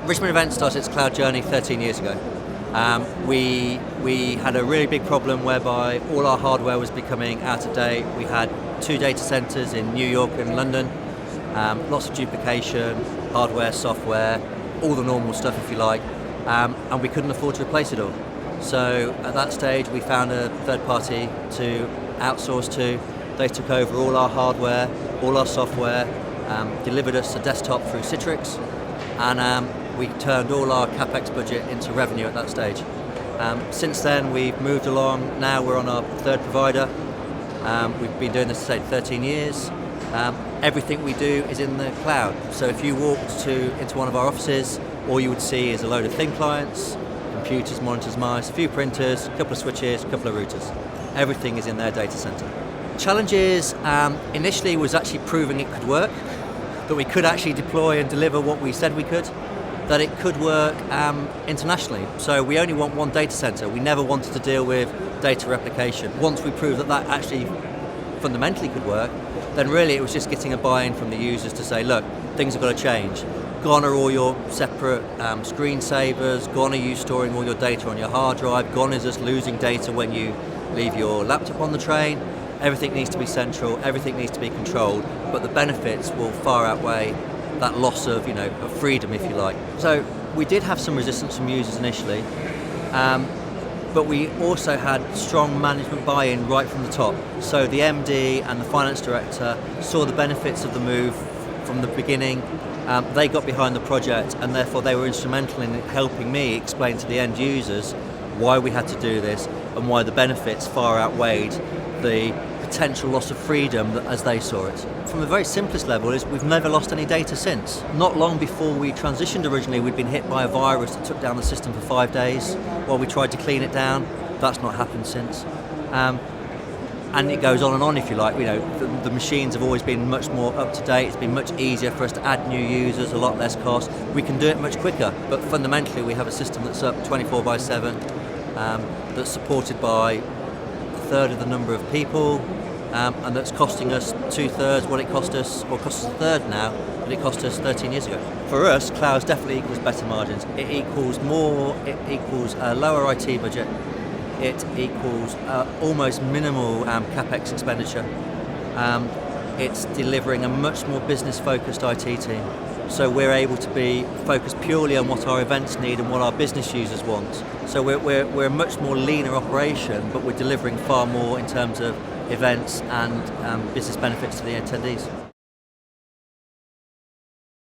Richmond Event started its cloud journey 13 years ago. We had a really big problem whereby all our hardware was becoming out of date. We had 2 data centers in New York and London, lots of duplication, hardware, software, all the normal stuff if you like, and we couldn't afford to replace it all. So at that stage we found a third party to outsource to. They took over all our hardware, all our software, delivered us a desktop through Citrix, and we turned all our CapEx budget into revenue at that stage. Since then we've moved along. Now we're on our third provider. We've been doing this for 13 years. Everything we do is in the cloud. So if you walked into one of our offices, all you would see is a load of thin clients, computers, monitors, mice, a few printers, a couple of switches, a couple of routers. Everything is in their data center. Challenges initially was actually proving it could work, that we could actually deploy and deliver what we said we could, that it could work internationally. So we only want one data center. We never wanted to deal with data replication. Once we proved that that actually fundamentally could work, then really it was just getting a buy-in from the users to say, look, things have got to change. Gone are all your separate screensavers, gone are you storing all your data on your hard drive, gone is us losing data when you leave your laptop on the train. Everything needs to be central, everything needs to be controlled, but the benefits will far outweigh that loss of, of freedom, if you like. So we did have some resistance from users initially, but we also had strong management buy-in right from the top. So the MD and the finance director saw the benefits of the move from the beginning. They got behind the project, and therefore they were instrumental in helping me explain to the end users why we had to do this and why the benefits far outweighed the potential loss of freedom as they saw it. From the very simplest level is we've never lost any data since. Not long before we transitioned originally, we'd been hit by a virus that took down the system for 5 days while we tried to clean it down. That's not happened since. And it goes on, if you like. The machines have always been much more up to date. It's been much easier for us to add new users, a lot less cost. We can do it much quicker, but fundamentally we have a system that's up 24/7, that's supported by a third of the number of people, and that's costing us 2/3 what it cost us, or costs us a third now, but it cost us 13 years ago. For us, cloud definitely equals better margins. It equals a lower IT budget. It equals almost minimal CapEx expenditure. It's delivering a much more business-focused IT team. So we're able to be focused purely on what our events need and what our business users want. So we're a much more leaner operation, but we're delivering far more in terms of events and business benefits to the attendees.